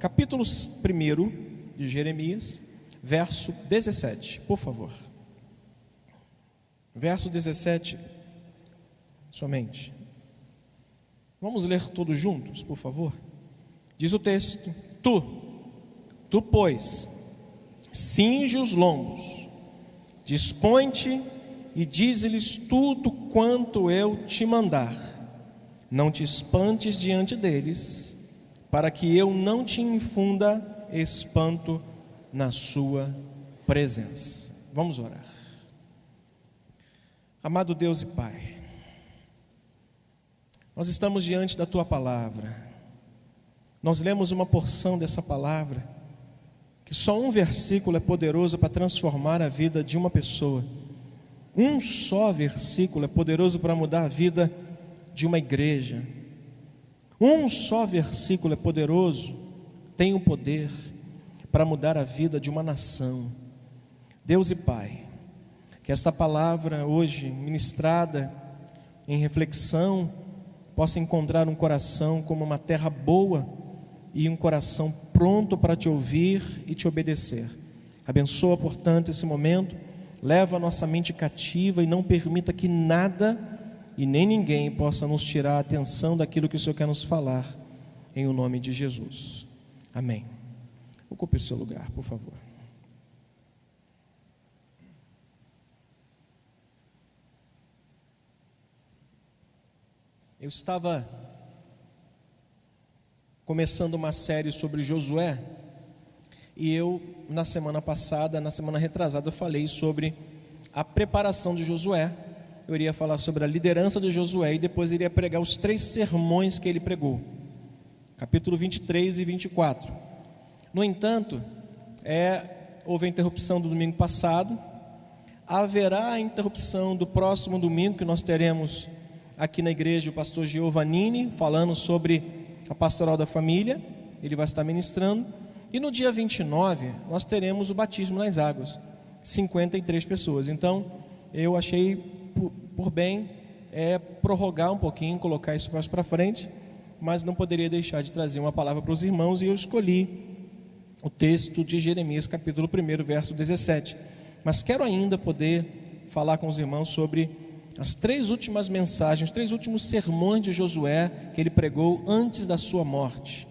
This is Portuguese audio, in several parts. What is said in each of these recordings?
capítulo 1 de Jeremias, verso 17, por favor. Verso 17 somente. Vamos ler todos juntos, por favor? Diz o texto: Tu, pois, cinge os lombos, dispõe-te e dize-lhes tudo quanto eu te mandar. Não te espantes diante deles, para que eu não te infunda espanto na sua presença. Vamos orar. Amado Deus e Pai, nós estamos diante da Tua palavra. Nós lemos uma porção dessa palavra, que só um versículo é poderoso para transformar a vida de uma pessoa. Um só versículo é poderoso para mudar a vida de uma igreja. Um só versículo é poderoso, tem o poder para mudar a vida de uma nação. Deus e Pai, que esta palavra hoje ministrada em reflexão possa encontrar um coração como uma terra boa e um coração pronto para te ouvir e te obedecer. Abençoa, portanto, esse momento, leva a nossa mente cativa e não permita que nada e nem ninguém possa nos tirar a atenção daquilo que o Senhor quer nos falar, em o nome de Jesus. Amém. Ocupe o seu lugar, por favor. Eu estava começando uma série sobre Josué, e eu, na semana retrasada, eu falei sobre a preparação de Josué. Eu iria falar sobre a liderança de Josué e depois iria pregar os 3 sermões que ele pregou, capítulo 23 e 24. No entanto, houve a interrupção do domingo passado, haverá a interrupção do próximo domingo, que nós teremos aqui na igreja o pastor Giovannini, falando sobre a pastoral da família. Ele vai estar ministrando. E no dia 29, nós teremos o batismo nas águas, 53 pessoas. Então, eu achei por bem prorrogar um pouquinho, colocar isso mais para frente, mas não poderia deixar de trazer uma palavra para os irmãos, e eu escolhi o texto de Jeremias, capítulo 1, verso 17. Mas quero ainda poder falar com os irmãos sobre as 3 últimas mensagens, os 3 últimos sermões de Josué que ele pregou antes da sua morte.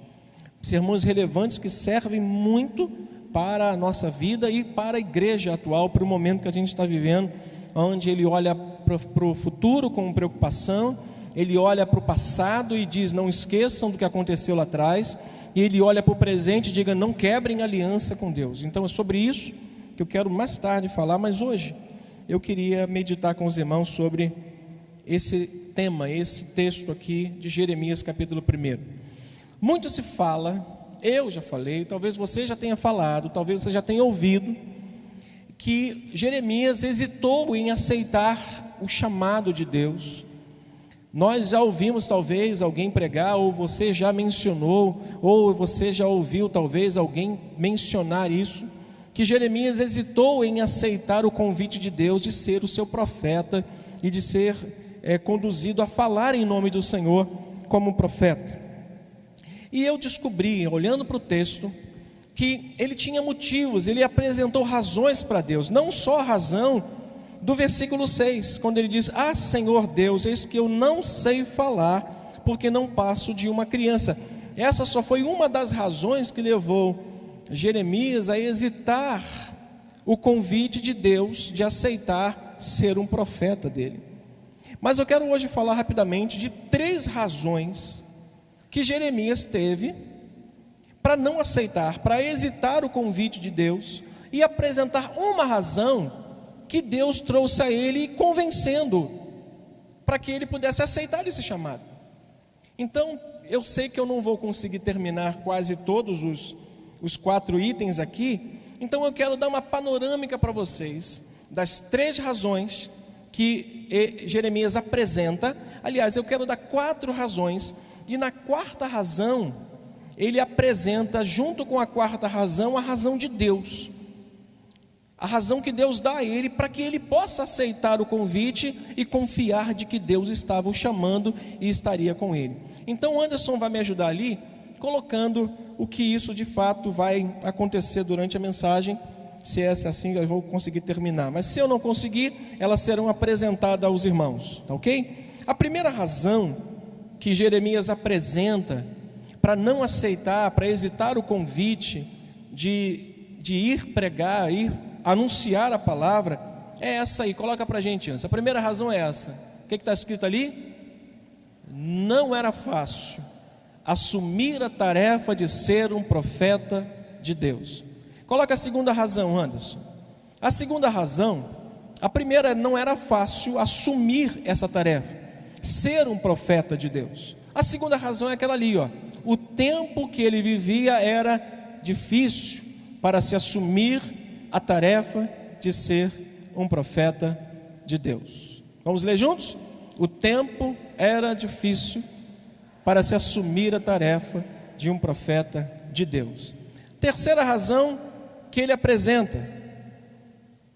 Sermões relevantes que servem muito para a nossa vida e para a igreja atual, para o momento que a gente está vivendo, onde ele olha para o futuro com preocupação, ele olha para o passado e diz: não esqueçam do que aconteceu lá atrás, e ele olha para o presente e diga: não quebrem aliança com Deus. Então é sobre isso que eu quero mais tarde falar, mas hoje eu queria meditar com os irmãos sobre esse tema, esse texto aqui de Jeremias capítulo 1. Muito se fala, eu já falei, talvez você já tenha falado, talvez você já tenha ouvido, que Jeremias hesitou em aceitar o chamado de Deus. Nós já ouvimos talvez alguém pregar, ou você já mencionou, ou você já ouviu talvez alguém mencionar isso, que Jeremias hesitou em aceitar o convite de Deus de ser o seu profeta e de ser conduzido a falar em nome do Senhor como profeta. E eu descobri, olhando para o texto, que ele tinha motivos, ele apresentou razões para Deus, não só a razão do versículo 6, quando ele diz: ah, Senhor Deus, eis que eu não sei falar, porque não passo de uma criança. Essa só foi uma das razões que levou Jeremias a hesitar o convite de Deus de aceitar ser um profeta dele. Mas eu quero hoje falar rapidamente de 3 razões que Jeremias teve para não aceitar, para hesitar o convite de Deus, e apresentar uma razão que Deus trouxe a ele, convencendo para que ele pudesse aceitar esse chamado. Então, eu sei que eu não vou conseguir terminar quase todos os 4 itens aqui, então eu quero dar uma panorâmica para vocês das 3 razões que Jeremias apresenta. Aliás, eu quero dar 4 razões, e na 4ª razão ele apresenta, junto com a 4ª razão, a razão de Deus, a razão que Deus dá a ele para que ele possa aceitar o convite e confiar de que Deus estava o chamando e estaria com ele. Então Anderson vai me ajudar ali, colocando o que isso de fato vai acontecer durante a mensagem. Se é assim, eu vou conseguir terminar, mas se eu não conseguir, elas serão apresentadas aos irmãos, tá ok? A primeira razão que Jeremias apresenta para não aceitar, para hesitar o convite de ir pregar, ir anunciar a palavra, é essa aí. Coloca para a gente antes. A primeira razão é essa. O que está escrito ali? Não era fácil assumir a tarefa de ser um profeta de Deus. Coloca a segunda razão, Anderson. A segunda razão, a primeira, não era fácil assumir essa tarefa, ser um profeta de Deus. A segunda razão é aquela ali, ó. O tempo que ele vivia era difícil para se assumir a tarefa de ser um profeta de Deus. Vamos ler juntos? O tempo era difícil para se assumir a tarefa de um profeta de Deus. Terceira razão que ele apresenta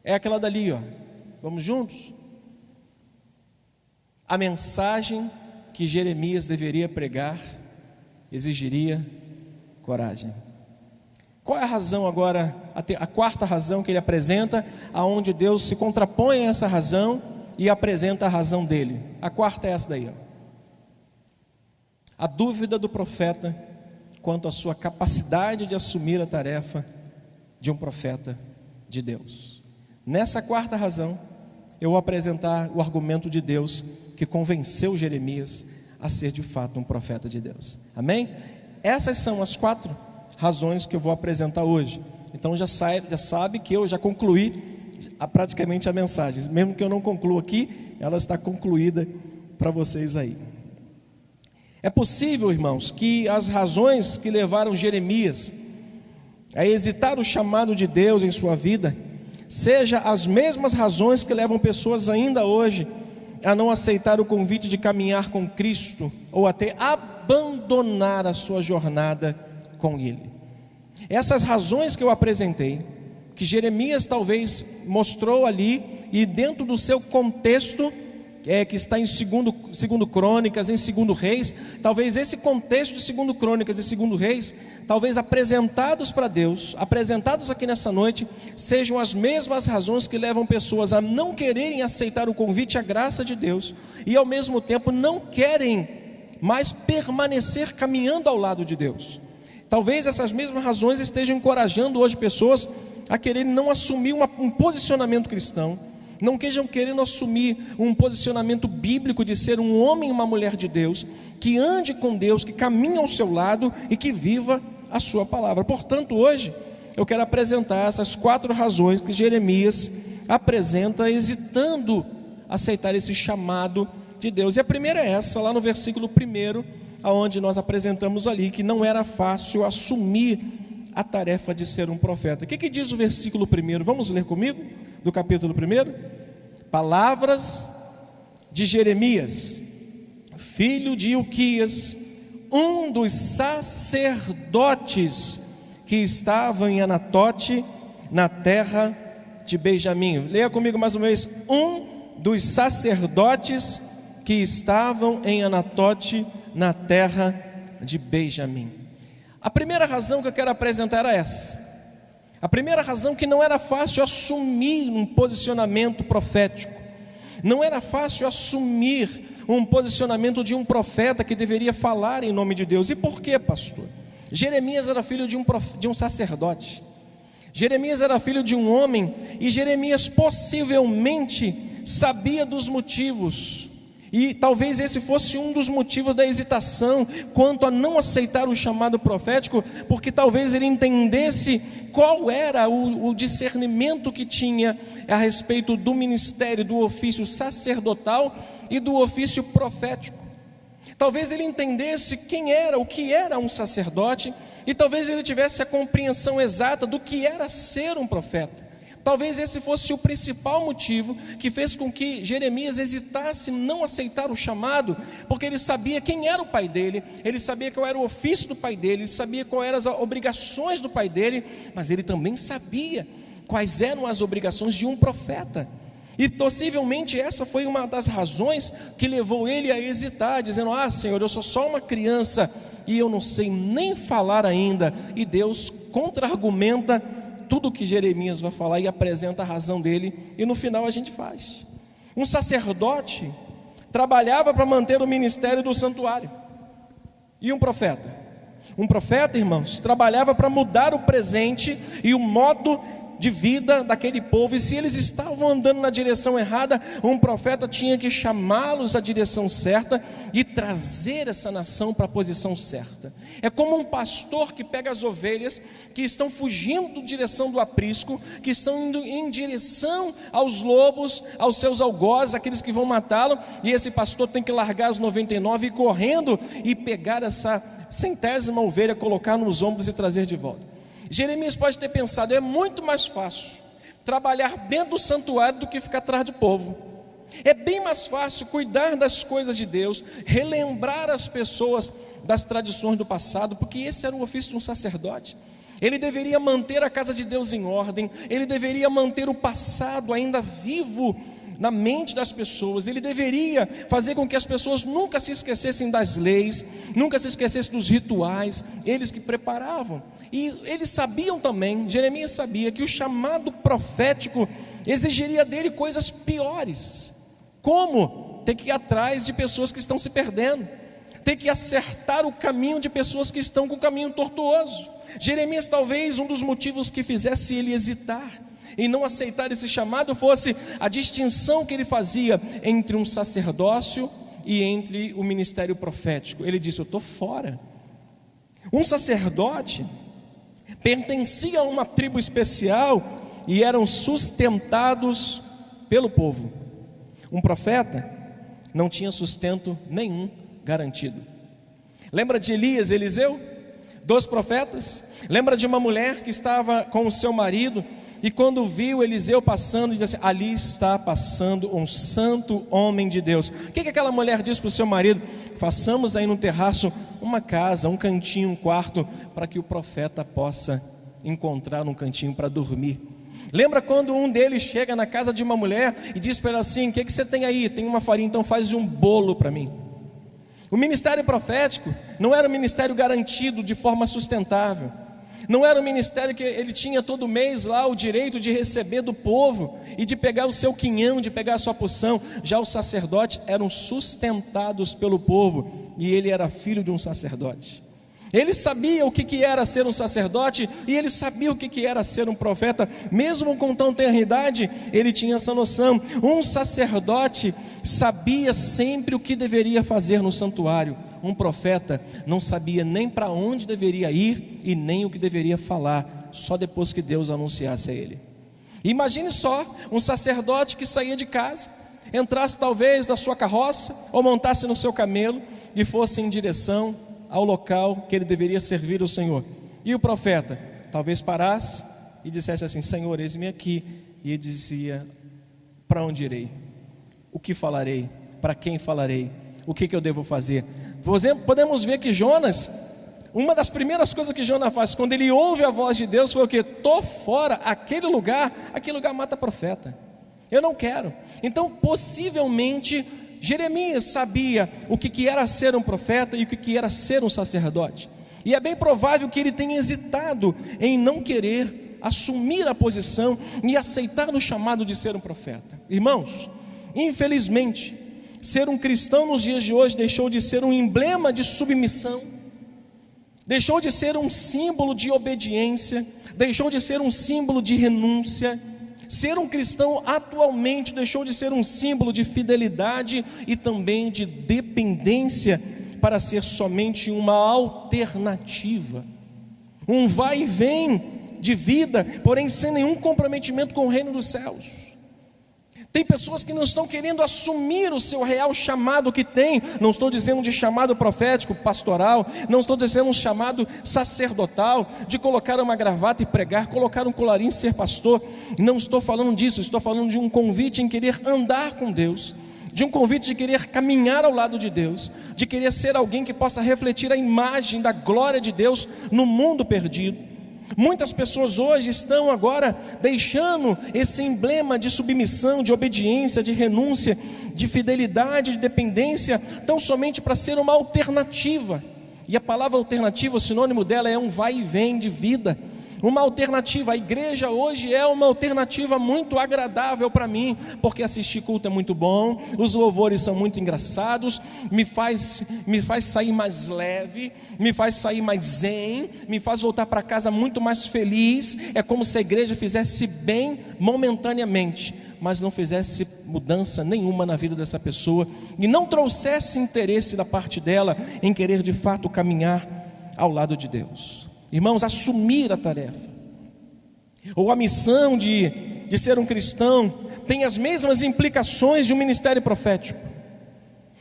é aquela dali, ó. Vamos juntos? A mensagem que Jeremias deveria pregar exigiria coragem. Qual é a razão agora, a quarta razão que ele apresenta, aonde Deus se contrapõe a essa razão e apresenta a razão dele? A quarta é essa daí, ó. A dúvida do profeta quanto à sua capacidade de assumir a tarefa de um profeta de Deus. Nessa quarta razão, eu vou apresentar o argumento de Deus que convenceu Jeremias a ser de fato um profeta de Deus. Amém? Essas são as 4 razões que eu vou apresentar hoje. Então já sabe que eu já concluí praticamente a mensagem. Mesmo que eu não conclua aqui, ela está concluída para vocês aí. É possível, irmãos, que as razões que levaram Jeremias a hesitar o chamado de Deus em sua vida sejam as mesmas razões que levam pessoas ainda hoje a não aceitar o convite de caminhar com Cristo ou até abandonar a sua jornada com Ele. Essas razões que eu apresentei, que Jeremias talvez mostrou ali, e dentro do seu contexto, que está em segundo Crônicas, em 2 Reis, talvez esse contexto de 2 Crônicas e 2 Reis, talvez apresentados para Deus, apresentados aqui nessa noite, sejam as mesmas razões que levam pessoas a não quererem aceitar o convite e a graça de Deus, e ao mesmo tempo não querem mais permanecer caminhando ao lado de Deus. Talvez essas mesmas razões estejam encorajando hoje pessoas a quererem não assumir um posicionamento cristão, não querendo assumir um posicionamento bíblico de ser um homem e uma mulher de Deus, que ande com Deus, que caminhe ao seu lado e que viva a sua palavra. Portanto, hoje eu quero apresentar essas 4 razões que Jeremias apresenta, hesitando aceitar esse chamado de Deus. E a primeira é essa, lá no versículo 1, aonde nós apresentamos ali, que não era fácil assumir a tarefa de ser um profeta. O que diz o versículo 1? Vamos ler comigo? Do capítulo 1, palavras de Jeremias, filho de Ilquias, um dos sacerdotes que estavam em Anatote, na terra de Benjamim. Leia comigo mais uma vez. Um dos sacerdotes que estavam em Anatote, na terra de Benjamim. A primeira razão que eu quero apresentar era essa. A primeira razão que não era fácil assumir um posicionamento profético, não era fácil assumir um posicionamento de um profeta que deveria falar em nome de Deus. E por quê, pastor? Jeremias era filho de um sacerdote, Jeremias era filho de um homem, e Jeremias possivelmente sabia dos motivos, e talvez esse fosse um dos motivos da hesitação quanto a não aceitar o chamado profético, porque talvez ele entendesse qual era o discernimento que tinha a respeito do ministério, do ofício sacerdotal e do ofício profético. Talvez ele entendesse o que era um sacerdote, e talvez ele tivesse a compreensão exata do que era ser um profeta. Talvez esse fosse o principal motivo que fez com que Jeremias hesitasse em não aceitar o chamado, porque ele sabia quem era o pai dele, ele sabia qual era o ofício do pai dele, ele sabia quais eram as obrigações do pai dele, mas ele também sabia quais eram as obrigações de um profeta. E possivelmente essa foi uma das razões que levou ele a hesitar, dizendo: Senhor, eu sou só uma criança e eu não sei nem falar ainda. E Deus contra-argumenta tudo o que Jeremias vai falar e apresenta a razão dele, e no final a gente faz. Um sacerdote trabalhava para manter o ministério do santuário. E um profeta, irmãos, trabalhava para mudar o presente e o modo de vida daquele povo. E se eles estavam andando na direção errada, um profeta tinha que chamá-los à direção certa e trazer essa nação para a posição certa. É como um pastor que pega as ovelhas que estão fugindo da direção do aprisco, que estão indo em direção aos lobos, aos seus algozes, aqueles que vão matá-lo, e esse pastor tem que largar as 99 e ir correndo e pegar essa 100ª ovelha, colocar nos ombros e trazer de volta. Jeremias pode ter pensado: é muito mais fácil trabalhar dentro do santuário do que ficar atrás do povo. É bem mais fácil cuidar das coisas de Deus, relembrar as pessoas das tradições do passado, porque esse era o ofício de um sacerdote. Ele deveria manter a casa de Deus em ordem, ele deveria manter o passado ainda vivo na mente das pessoas, ele deveria fazer com que as pessoas nunca se esquecessem das leis, nunca se esquecessem dos rituais, eles que preparavam. E eles sabiam também, Jeremias sabia, que o chamado profético exigiria dele coisas piores, como ter que ir atrás de pessoas que estão se perdendo, ter que acertar o caminho de pessoas que estão com o caminho tortuoso. Jeremias, talvez um dos motivos que fizesse ele hesitar em não aceitar esse chamado fosse a distinção que ele fazia entre um sacerdócio e entre o ministério profético. Ele disse: eu estou fora. Um sacerdote pertencia a uma tribo especial e eram sustentados pelo povo. Um profeta não tinha sustento nenhum garantido. Lembra de Elias e Eliseu? 2 profetas. Lembra de uma mulher que estava com o seu marido, e quando viu Eliseu passando, disse assim: ali está passando um santo homem de Deus. O que aquela mulher disse para o seu marido? Façamos aí no terraço uma casa, um cantinho, um quarto, para que o profeta possa encontrar um cantinho para dormir. Lembra quando um deles chega na casa de uma mulher e diz para ela assim: o que você tem aí? Tem uma farinha, então faz um bolo para mim. O ministério profético não era um ministério garantido de forma sustentável. Não era um ministério que ele tinha todo mês lá o direito de receber do povo e de pegar o seu quinhão, de pegar a sua porção. Já os sacerdotes eram sustentados pelo povo, e ele era filho de um sacerdote. Ele sabia o que era ser um sacerdote, e ele sabia o que era ser um profeta. Mesmo com tão tenra idade, ele tinha essa noção. Um sacerdote sabia sempre o que deveria fazer no santuário. Um profeta não sabia nem para onde deveria ir e nem o que deveria falar, só depois que Deus anunciasse a ele. Imagine só, um sacerdote que saía de casa, entrasse talvez na sua carroça ou montasse no seu camelo e fosse em direção ao local que ele deveria servir ao Senhor. E o profeta talvez parasse e dissesse assim: Senhor, eis-me aqui. E ele dizia: para onde irei? O que falarei? Para quem falarei? O que eu devo fazer? Podemos ver que Jonas, uma das primeiras coisas que Jonas faz quando ele ouve a voz de Deus foi o que? Estou fora, aquele lugar mata profeta, eu não quero. Então possivelmente Jeremias sabia o que era ser um profeta e o que era ser um sacerdote, e é bem provável que ele tenha hesitado em não querer assumir a posição e aceitar o chamado de ser um profeta. Irmãos, infelizmente, ser um cristão nos dias de hoje deixou de ser um emblema de submissão, deixou de ser um símbolo de obediência, deixou de ser um símbolo de renúncia. Ser um cristão atualmente deixou de ser um símbolo de fidelidade e também de dependência, para ser somente uma alternativa, um vai e vem de vida, porém sem nenhum comprometimento com o reino dos céus. Tem pessoas que não estão querendo assumir o seu real chamado que tem. Não estou dizendo de chamado profético, pastoral, não estou dizendo um chamado sacerdotal, de colocar uma gravata e pregar, colocar um colarinho e ser pastor. Não estou falando disso, estou falando de um convite em querer andar com Deus, de um convite de querer caminhar ao lado de Deus, de querer ser alguém que possa refletir a imagem da glória de Deus no mundo perdido. Muitas pessoas hoje estão agora deixando esse emblema de submissão, de obediência, de renúncia, de fidelidade, de dependência, tão somente para ser uma alternativa. E a palavra alternativa, o sinônimo dela é um vai e vem de vida. Uma alternativa, a igreja hoje é uma alternativa muito agradável para mim, porque assistir culto é muito bom, os louvores são muito engraçados, me faz sair mais leve, me faz sair mais zen, me faz voltar para casa muito mais feliz. É como se a igreja fizesse bem momentaneamente, mas não fizesse mudança nenhuma na vida dessa pessoa, e não trouxesse interesse da parte dela em querer de fato caminhar ao lado de Deus. Irmãos, assumir a tarefa ou a missão de ser um cristão tem as mesmas implicações de um ministério profético.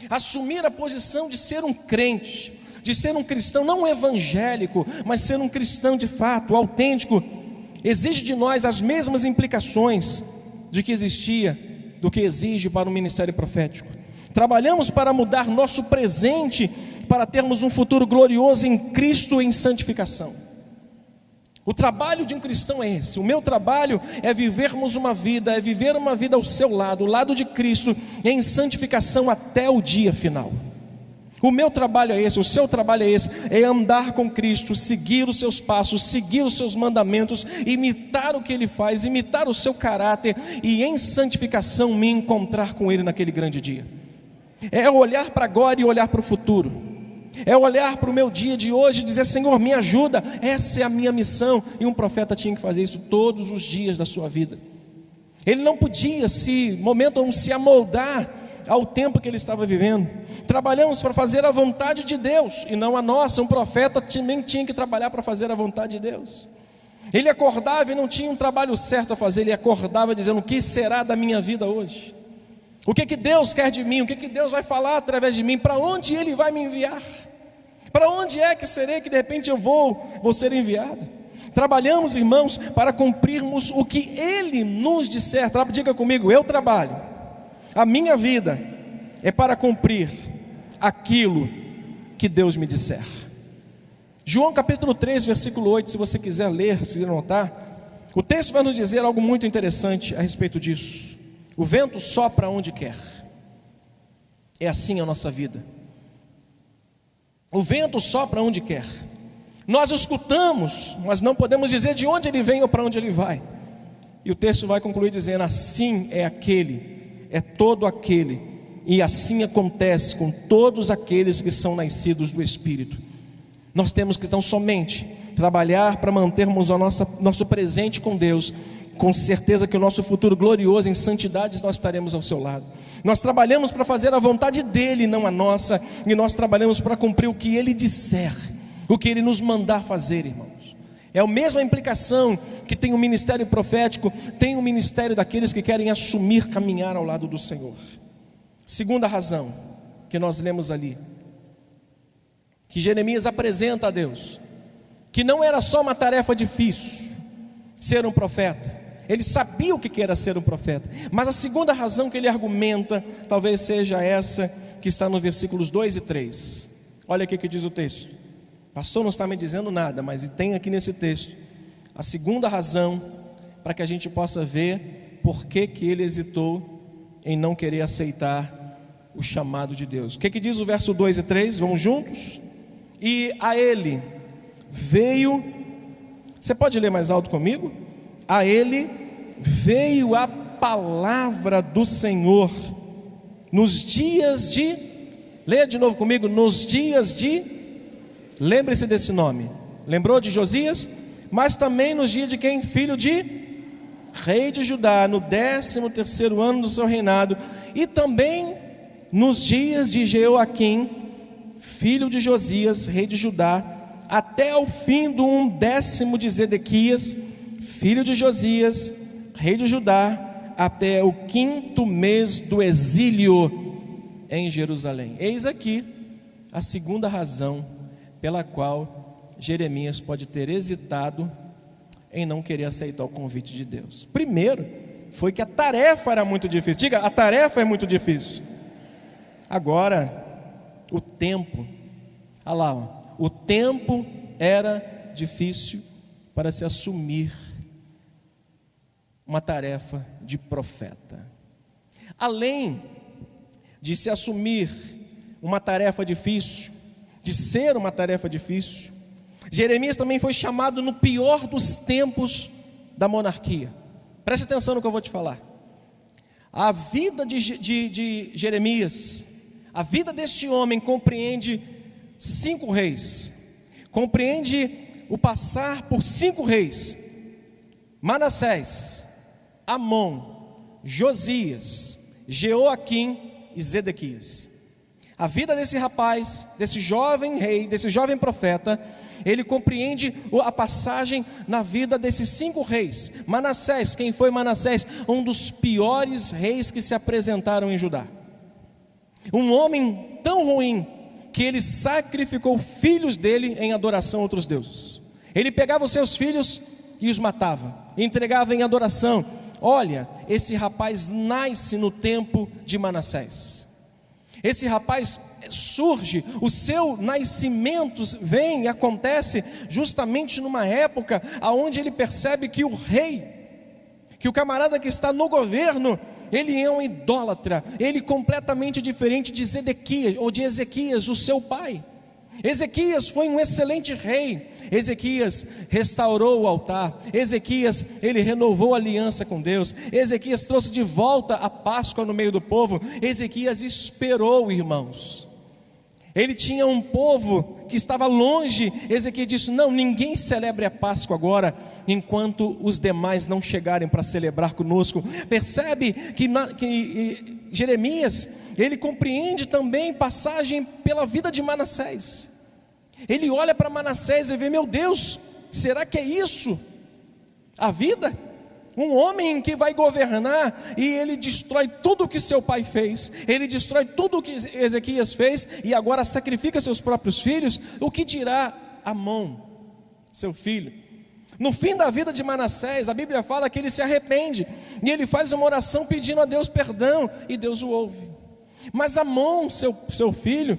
Assumir a posição de ser um crente, de ser um cristão não evangélico, mas ser um cristão de fato, autêntico, exige de nós as mesmas implicações do que exige para o ministério profético. Trabalhamos para mudar nosso presente, para termos um futuro glorioso em Cristo em santificação. O trabalho de um cristão é esse. O meu trabalho é viver uma vida ao seu lado, o lado de Cristo, em santificação até o dia final. O meu trabalho é esse, o seu trabalho é esse, é andar com Cristo, seguir os seus passos, seguir os seus mandamentos, imitar o que Ele faz, imitar o seu caráter e em santificação me encontrar com Ele naquele grande dia. É olhar para agora e olhar para o futuro. É olhar para o meu dia de hoje e dizer: Senhor, me ajuda, essa é a minha missão. E um profeta tinha que fazer isso todos os dias da sua vida. Ele não podia se amoldar ao tempo que ele estava vivendo. Trabalhamos para fazer a vontade de Deus e não a nossa. Um profeta também tinha que trabalhar para fazer a vontade de Deus. Ele acordava e não tinha um trabalho certo a fazer. Ele acordava dizendo: o que será da minha vida hoje? O que Deus quer de mim? O que Deus vai falar através de mim? Para onde Ele vai me enviar? Para onde é que serei que de repente eu vou ser enviado? Trabalhamos, irmãos, para cumprirmos o que Ele nos disser. Diga comigo: eu trabalho. A minha vida é para cumprir aquilo que Deus me disser. João capítulo 3, versículo 8, se você quiser ler, se anotar, o texto vai nos dizer algo muito interessante a respeito disso. O vento sopra onde quer. É assim a nossa vida. O vento sopra onde quer. Nós escutamos, mas não podemos dizer de onde ele vem ou para onde ele vai. E o texto vai concluir dizendo: assim é todo aquele, e assim acontece com todos aqueles que são nascidos do Espírito. Nós temos que então somente trabalhar para mantermos nosso presente com Deus, com certeza que o nosso futuro glorioso em santidades nós estaremos ao seu lado. Nós trabalhamos para fazer a vontade dEle, não a nossa, e nós trabalhamos para cumprir o que Ele disser, o que Ele nos mandar fazer, irmãos. É a mesma implicação que tem o ministério profético, tem o ministério daqueles que querem assumir, caminhar ao lado do Senhor. Segunda razão que nós lemos ali, que Jeremias apresenta a Deus, que não era só uma tarefa difícil ser um profeta. Ele sabia o que era ser um profeta. Mas a segunda razão que ele argumenta talvez seja essa que está nos versículos 2 e 3. Olha aqui que diz o texto. O pastor não está me dizendo nada, mas tem aqui nesse texto a segunda razão para que a gente possa ver por que ele hesitou em não querer aceitar o chamado de Deus. O que diz o verso 2 e 3? Vamos juntos? E a ele veio... Você pode ler mais alto comigo? A ele veio a palavra do Senhor nos dias de... Leia de novo comigo. Nos dias de... Lembre-se desse nome. Lembrou de Josias? Mas também nos dias de quem? Filho de rei de Judá, no 13º ano do seu reinado. E também nos dias de Jeoaquim, filho de Josias, rei de Judá, até o fim do 10º de Zedequias, filho de Josias, rei de Judá, até o 5º mês do exílio em Jerusalém. Eis aqui a segunda razão pela qual Jeremias pode ter hesitado em não querer aceitar o convite de Deus. Primeiro, foi que a tarefa era muito difícil. Diga, a tarefa é muito difícil. Agora, o tempo, olha lá, o tempo era difícil para se assumir uma tarefa de profeta. Além de se assumir uma tarefa difícil, de ser uma tarefa difícil. Jeremias também foi chamado no pior dos tempos da monarquia. Preste atenção no que eu vou te falar. A vida de Jeremias, a vida deste homem compreende 5 reis, compreende o passar por 5 reis: Manassés, Amon, Josias, Jeoaquim e Zedequias. A vida desse rapaz, desse jovem rei, desse jovem profeta, ele compreende a passagem na vida desses 5 reis. Manassés, quem foi Manassés? Um dos piores reis que se apresentaram em Judá. Um homem tão ruim que ele sacrificou filhos dele em adoração a outros deuses. Ele pegava os seus filhos e os matava, e entregava em adoração. Olha, esse rapaz nasce no tempo de Manassés. Esse rapaz surge, o seu nascimento vem e acontece justamente numa época onde ele percebe que o rei, que o camarada que está no governo, ele é um idólatra, ele completamente diferente de Zedequias, ou de Ezequias, o seu pai. Ezequias foi um excelente rei. Ezequias restaurou o altar. Ezequias, ele renovou a aliança com Deus. Ezequias trouxe de volta a Páscoa no meio do povo. Ezequias esperou, irmãos. Ele tinha um povo que estava longe. Ezequias disse: não, ninguém celebre a Páscoa agora, enquanto os demais não chegarem para celebrar conosco. Percebe que Jeremias, ele compreende também passagem pela vida de Manassés. Ele olha para Manassés e vê: meu Deus, será que é isso a vida? Um homem que vai governar e ele destrói tudo o que seu pai fez, ele destrói tudo o que Ezequias fez e agora sacrifica seus próprios filhos. O que dirá Amon, seu filho? No fim da vida de Manassés, a Bíblia fala que ele se arrepende e ele faz uma oração pedindo a Deus perdão, e Deus o ouve. Mas Amon, seu filho,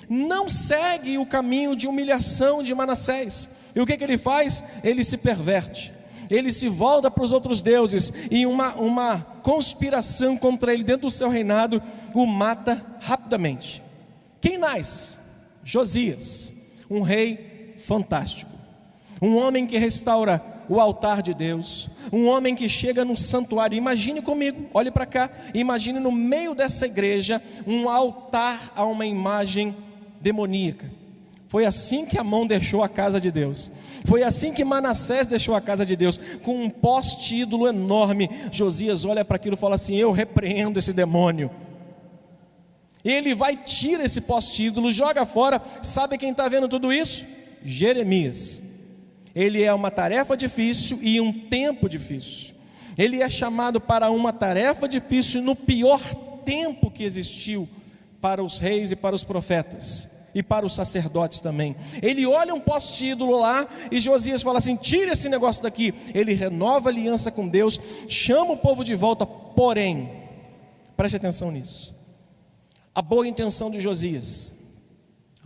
não segue o caminho de humilhação de Manassés. E o que ele faz? Ele se perverte, ele se volta para os outros deuses, e uma conspiração contra ele dentro do seu reinado o mata rapidamente. Quem nasce? Josias, um rei fantástico, um homem que restaura o altar de Deus, um homem que chega no santuário. Imagine comigo, olhe para cá, imagine no meio dessa igreja um altar a uma imagem demoníaca. Foi assim que Amon deixou a casa de Deus. Foi assim que Manassés deixou a casa de Deus, com um poste ídolo enorme. Josias olha para aquilo e fala assim: eu repreendo esse demônio. Ele vai, tira esse poste ídolo, joga fora. Sabe quem está vendo tudo isso? Jeremias. Ele é uma tarefa difícil e um tempo difícil. Ele é chamado para uma tarefa difícil no pior tempo que existiu para os reis e para os profetas, e para os sacerdotes também. Ele olha um poste ídolo lá, e Josias fala assim: tira esse negócio daqui. Ele renova a aliança com Deus, chama o povo de volta. Porém, preste atenção nisso, a boa intenção de Josias,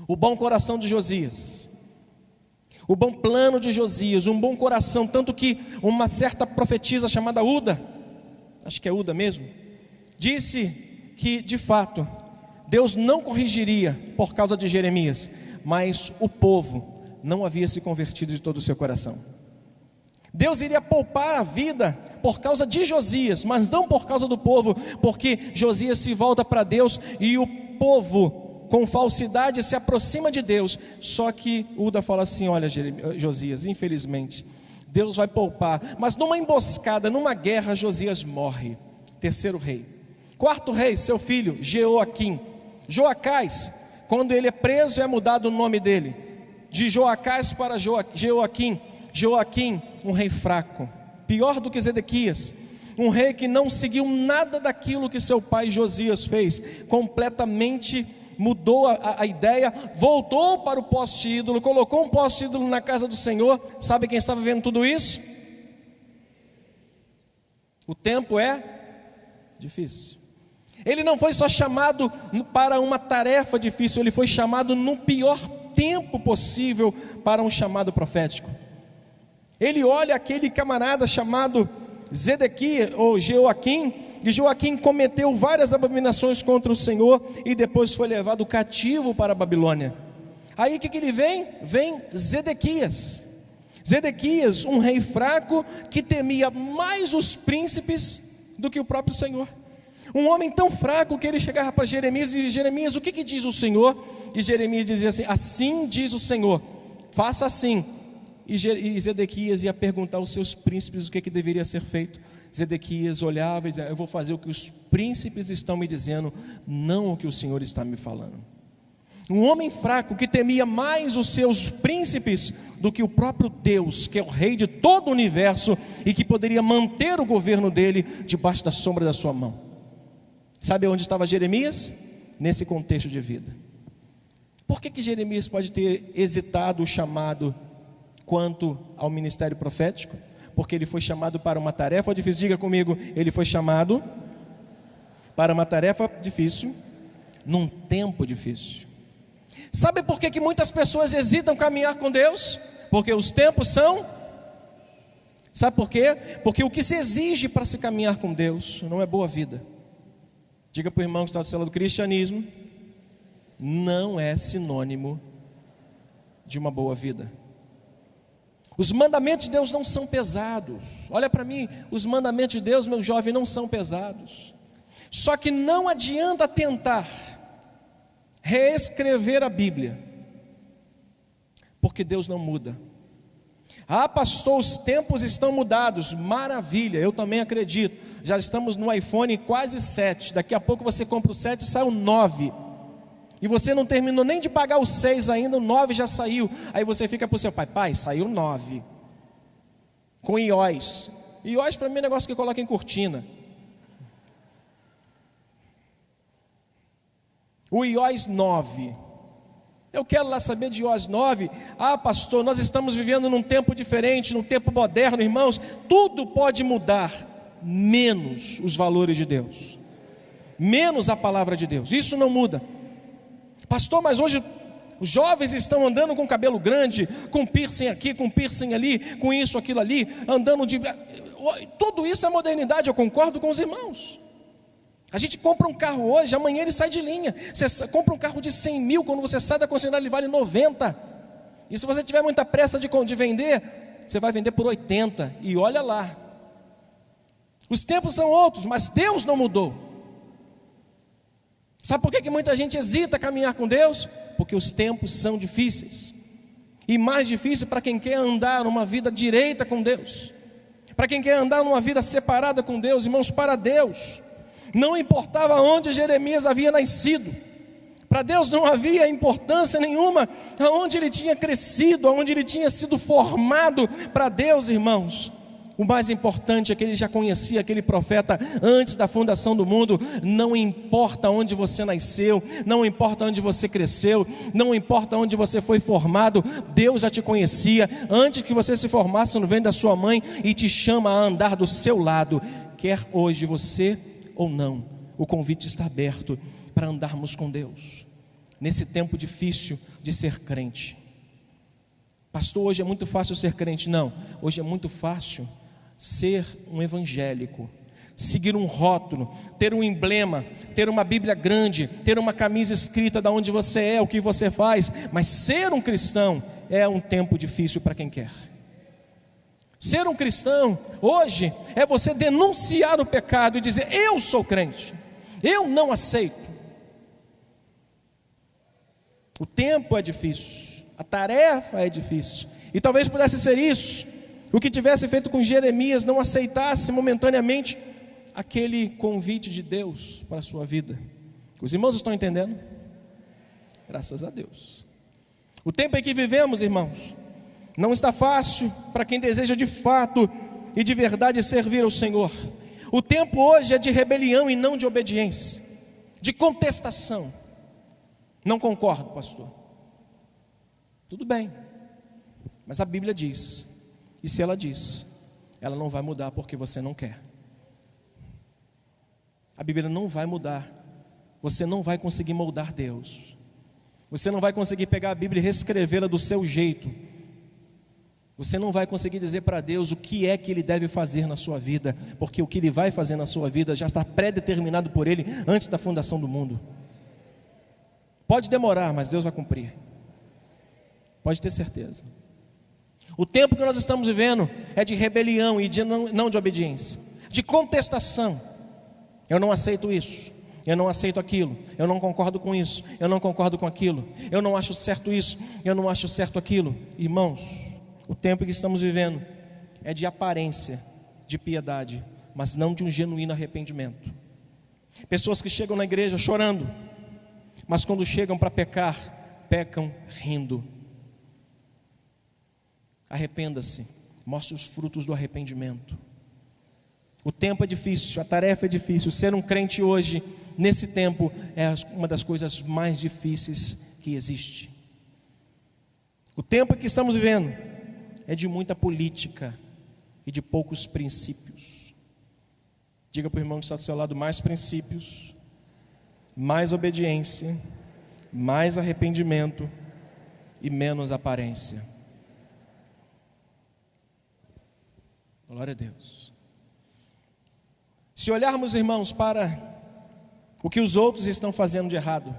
o bom coração de Josias, o bom plano de Josias, um bom coração, tanto que uma certa profetisa chamada Uda, acho que é Uda mesmo, disse que de fato Deus não corrigiria por causa de Jeremias, mas o povo não havia se convertido de todo o seu coração. Deus iria poupar a vida por causa de Josias, mas não por causa do povo, porque Josias se volta para Deus e o povo com falsidade se aproxima de Deus. Só que Uda fala assim: olha, Josias, infelizmente Deus vai poupar, mas numa emboscada, numa guerra, Josias morre. Terceiro rei. Quarto rei, seu filho Jeoaquim. Joacás, quando ele é preso, é mudado o nome dele, de Joacás para Jeoaquim. Joaquim, um rei fraco, pior do que Zedequias, um rei que não seguiu nada daquilo que seu pai Josias fez, completamente mudou a ideia, voltou para o poste ídolo, colocou um poste ídolo na casa do Senhor. Sabe quem estava vendo tudo isso? O tempo é difícil. Ele não foi só chamado para uma tarefa difícil, ele foi chamado no pior tempo possível para um chamado profético. Ele olha aquele camarada chamado Zedequias ou Jeoaquim, e Joaquim cometeu várias abominações contra o Senhor e depois foi levado cativo para a Babilônia. Aí o que ele vem? Vem Zedequias. Zedequias, um rei fraco que temia mais os príncipes do que o próprio Senhor. Um homem tão fraco que ele chegava para Jeremias e dizia: Jeremias, o que diz o Senhor? E Jeremias dizia assim: assim diz o Senhor, faça assim. E Zedequias ia perguntar aos seus príncipes o que deveria ser feito. Zedequias olhava e dizia: eu vou fazer o que os príncipes estão me dizendo, não o que o Senhor está me falando. Um homem fraco que temia mais os seus príncipes do que o próprio Deus, que é o rei de todo o universo e que poderia manter o governo dele debaixo da sombra da sua mão. Sabe onde estava Jeremias? Nesse contexto de vida. Por que Jeremias pode ter hesitado o chamado quanto ao ministério profético? Porque ele foi chamado para uma tarefa difícil. Diga comigo, ele foi chamado para uma tarefa difícil, num tempo difícil. Sabe por que muitas pessoas hesitam caminhar com Deus? Porque os tempos são... Sabe por quê? Porque o que se exige para se caminhar com Deus não é boa vida. Diga para o irmão que está do seu lado: do cristianismo não é sinônimo de uma boa vida. Os mandamentos de Deus não são pesados. Olha para mim, os mandamentos de Deus, meu jovem, não são pesados. Só que não adianta tentar reescrever a Bíblia, porque Deus não muda. Ah, pastor, os tempos estão mudados. Maravilha, eu também acredito. Já estamos no iPhone quase 7. Daqui a pouco você compra o 7 e sai o 9. E você não terminou nem de pagar o 6 ainda, o 9 já saiu. Aí você fica para o seu pai: pai, saiu o 9. Com iOS. iOS para mim é um negócio que coloca em cortina. O iOS 9. Eu quero lá saber de iOS 9. Ah, pastor, nós estamos vivendo num tempo diferente, num tempo moderno, irmãos. Tudo pode mudar, menos os valores de Deus, menos a palavra de Deus. Isso não muda. Pastor, mas hoje os jovens estão andando com cabelo grande, com piercing aqui, com piercing ali, com isso, aquilo ali, andando de... Tudo isso é modernidade, eu concordo com os irmãos. A gente compra um carro hoje, amanhã ele sai de linha. Você compra um carro de 100 mil, quando você sai da concessionária ele vale 90. E se você tiver muita pressa de vender, você vai vender por 80. E olha lá. Os tempos são outros, mas Deus não mudou. Sabe por que muita gente hesita a caminhar com Deus? Porque os tempos são difíceis. E mais difícil para quem quer andar numa vida direita com Deus. Para quem quer andar numa vida separada com Deus, irmãos, para Deus não importava onde Jeremias havia nascido. Para Deus não havia importância nenhuma aonde ele tinha crescido, aonde ele tinha sido formado. Para Deus, irmãos, o mais importante é que ele já conhecia aquele profeta antes da fundação do mundo. Não importa onde você nasceu, não importa onde você cresceu, não importa onde você foi formado, Deus já te conhecia antes que você se formasse no ventre da sua mãe e te chama a andar do seu lado. Quer hoje você ou não, o convite está aberto para andarmos com Deus nesse tempo difícil de ser crente. Pastor, hoje é muito fácil ser crente. Não, hoje é muito fácil ser um evangélico, seguir um rótulo, ter um emblema, ter uma Bíblia grande, ter uma camisa escrita de onde você é, o que você faz. Mas ser um cristão é um tempo difícil para quem quer. Ser um cristão hoje é você denunciar o pecado e dizer: eu sou crente, eu não aceito. O tempo é difícil, a tarefa é difícil. E talvez pudesse ser isso o que tivesse feito com Jeremias, não aceitasse momentaneamente aquele convite de Deus para a sua vida. Os irmãos estão entendendo? Graças a Deus. O tempo em que vivemos, irmãos, não está fácil para quem deseja de fato e de verdade servir ao Senhor. O tempo hoje é de rebelião e não de obediência, de contestação. Não concordo, pastor. Tudo bem, mas a Bíblia diz, e se ela diz, ela não vai mudar porque você não quer. A Bíblia não vai mudar. Você não vai conseguir moldar Deus. Você não vai conseguir pegar a Bíblia e reescrevê-la do seu jeito. Você não vai conseguir dizer para Deus o que é que Ele deve fazer na sua vida, porque o que Ele vai fazer na sua vida já está pré-determinado por Ele antes da fundação do mundo. Pode demorar, mas Deus vai cumprir. Pode ter certeza. O tempo que nós estamos vivendo é de rebelião e não de obediência, de contestação. Eu não aceito isso, eu não aceito aquilo, eu não concordo com isso, eu não concordo com aquilo, eu não acho certo isso, eu não acho certo aquilo. Irmãos, o tempo que estamos vivendo é de aparência, de piedade, mas não de um genuíno arrependimento. Pessoas que chegam na igreja chorando, mas quando chegam para pecar, pecam rindo. Arrependa-se, mostre os frutos do arrependimento. O tempo é difícil, a tarefa é difícil. Ser um crente hoje, nesse tempo, é uma das coisas mais difíceis que existe. O tempo que estamos vivendo é de muita política e de poucos princípios. Diga para o irmão que está do seu lado: mais princípios, mais obediência, mais arrependimento e menos aparência. Glória a Deus. Se olharmos, irmãos, para o que os outros estão fazendo de errado,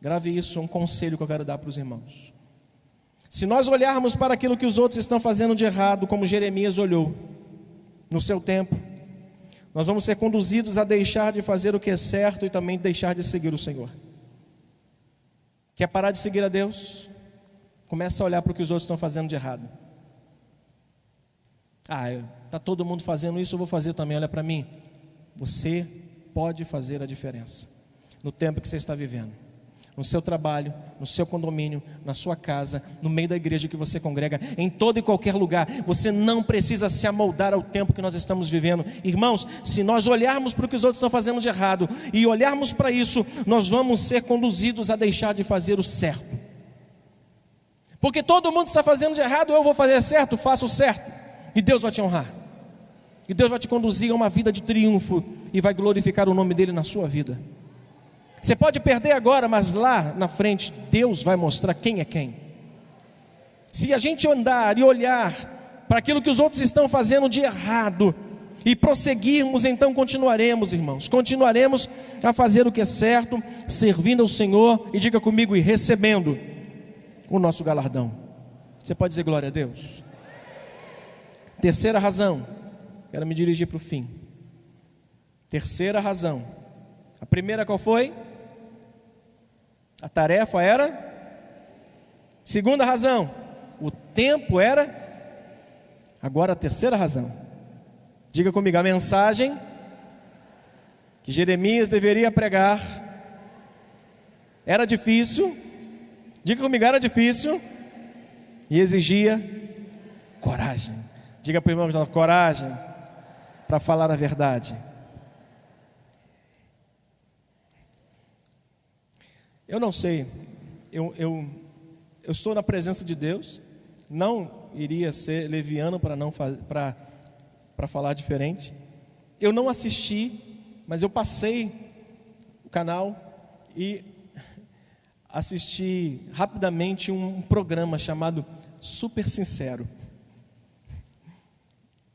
grave isso, um conselho que eu quero dar para os irmãos. Se nós olharmos para aquilo que os outros estão fazendo de errado, como Jeremias olhou no seu tempo, nós vamos ser conduzidos a deixar de fazer o que é certo e também deixar de seguir o Senhor. Quer parar de seguir a Deus? Começa a olhar para o que os outros estão fazendo de errado. Está todo mundo fazendo isso, eu vou fazer também. Olha para mim. Você pode fazer a diferença no tempo que você está vivendo, no seu trabalho, no seu condomínio, na sua casa, no meio da igreja que você congrega, em todo e qualquer lugar. Você não precisa se amoldar ao tempo que nós estamos vivendo. Irmãos, se nós olharmos para o que os outros estão fazendo de errado e olharmos para isso, nós vamos ser conduzidos a deixar de fazer o certo. Porque todo mundo está fazendo de errado, eu vou fazer certo, faço o certo. E Deus vai te honrar, e Deus vai te conduzir a uma vida de triunfo, e vai glorificar o nome dEle na sua vida. Você pode perder agora, mas lá na frente Deus vai mostrar quem é quem. Se a gente andar e olhar para aquilo que os outros estão fazendo de errado e prosseguirmos, então continuaremos, irmãos, continuaremos a fazer o que é certo, servindo ao Senhor, e diga comigo, e recebendo o nosso galardão. Você pode dizer glória a Deus? Terceira razão, quero me dirigir para o fim. Terceira razão. A primeira qual foi? A tarefa era? Segunda razão, o tempo era? Agora a terceira razão. Diga comigo, a mensagem que Jeremias deveria pregar era difícil. Diga comigo, era difícil e exigia coragem. Diga para o irmão, coragem para falar a verdade. Eu não sei, eu estou na presença de Deus, não iria ser leviano para falar diferente. Eu não assisti, mas eu passei o canal e assisti rapidamente um programa chamado Super Sincero.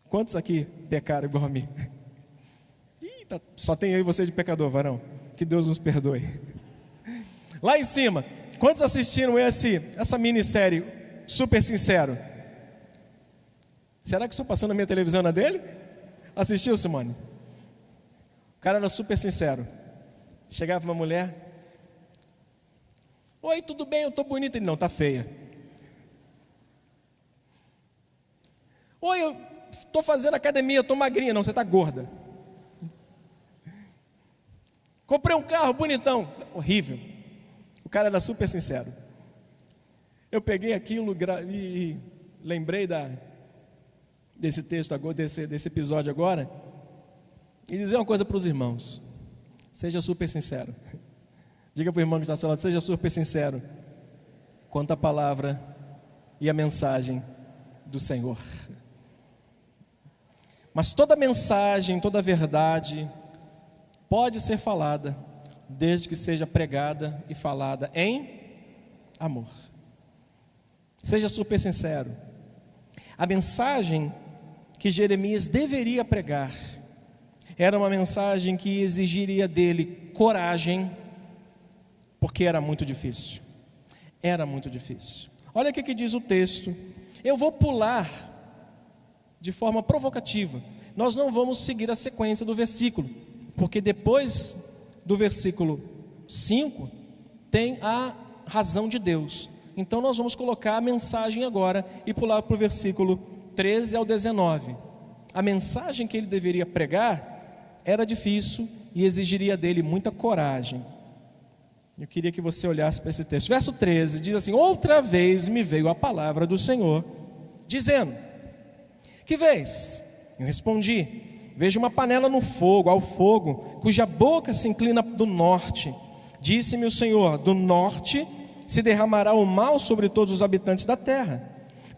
Quantos aqui pecaram igual a mim? Só tem eu e você de pecador, varão. Que Deus nos perdoe. Lá em cima, quantos assistiram essa minissérie Super Sincero? Será que isso passou na minha televisão, na dele? Assistiu, Simone? O cara era super sincero. Chegava uma mulher: oi, tudo bem? Eu estou bonita. Ele: não, está feia. Oi, eu estou fazendo academia, eu estou magrinha. Não, você está gorda. Comprei um carro bonitão. Horrível. O cara era super sincero. Eu peguei aquilo e lembrei desse texto, desse episódio agora, e dizer uma coisa para os irmãos: seja super sincero. Diga para o irmão que está ao seu lado: seja super sincero quanto à palavra e a mensagem do Senhor. Mas toda mensagem, toda verdade pode ser falada, desde que seja pregada e falada em amor. Seja super sincero. A mensagem que Jeremias deveria pregar era uma mensagem que exigiria dele coragem, porque era muito difícil. Era muito difícil. Olha o que diz o texto. Eu vou pular de forma provocativa. Nós não vamos seguir a sequência do versículo, porque depois do versículo 5 tem a razão de Deus. Então nós vamos colocar a mensagem agora e pular para o versículo 13 ao 19. A mensagem que ele deveria pregar era difícil e exigiria dele muita coragem. Eu queria que você olhasse para esse texto. Verso 13 diz assim: outra vez me veio a palavra do Senhor, dizendo: que vês? Eu respondi: vejo uma panela no fogo, ao fogo, cuja boca se inclina do norte. Disse-me o Senhor: do norte se derramará o mal sobre todos os habitantes da terra.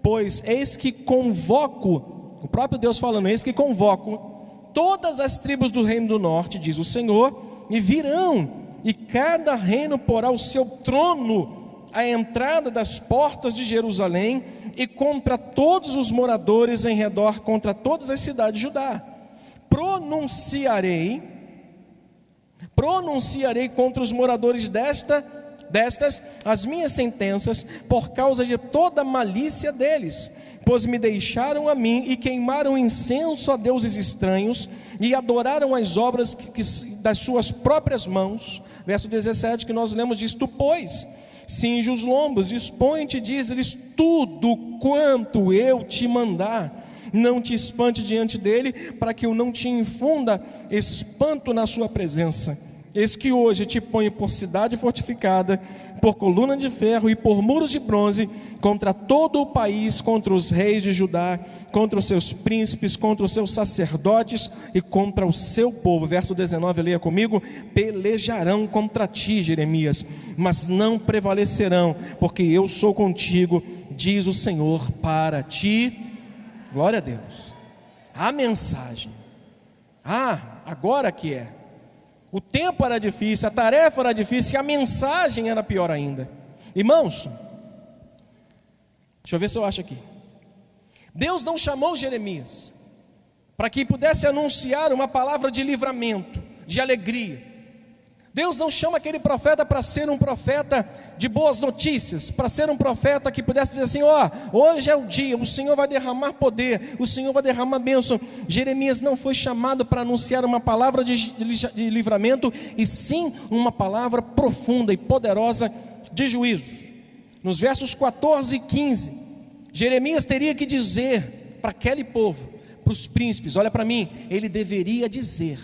Pois eis que convoco, o próprio Deus falando, eis que convoco todas as tribos do reino do norte, diz o Senhor, e virão, e cada reino porá o seu trono à entrada das portas de Jerusalém, e contra todos os moradores em redor, contra todas as cidades de Judá. Pronunciarei contra os moradores destas as minhas sentenças, por causa de toda a malícia deles, pois me deixaram a mim e queimaram incenso a deuses estranhos, e adoraram as obras das suas próprias mãos. Verso 17 que nós lemos diz: tu, pois, cinge os lombos, dispõe-te, diz-lhes tudo quanto eu te mandar. Não te espante diante dele, para que eu não te infunda espanto na sua presença. Eis que hoje te ponho por cidade fortificada, por coluna de ferro e por muros de bronze, contra todo o país, contra os reis de Judá, contra os seus príncipes, contra os seus sacerdotes e contra o seu povo. Verso 19, leia comigo: pelejarão contra ti, Jeremias, mas não prevalecerão, porque eu sou contigo, diz o Senhor, para ti. Glória a Deus. A mensagem. Agora que é. O tempo era difícil, a tarefa era difícil e a mensagem era pior ainda. Irmãos, deixa eu ver se eu acho aqui. Deus não chamou Jeremias para que pudesse anunciar uma palavra de livramento, de alegria. Deus não chama aquele profeta para ser um profeta de boas notícias, para ser um profeta que pudesse dizer assim: hoje é o dia, o Senhor vai derramar poder, o Senhor vai derramar bênção. Jeremias não foi chamado para anunciar uma palavra de livramento, e sim uma palavra profunda e poderosa de juízo. Nos versos 14 e 15, Jeremias teria que dizer para aquele povo, para os príncipes: olha para mim, ele deveria dizer.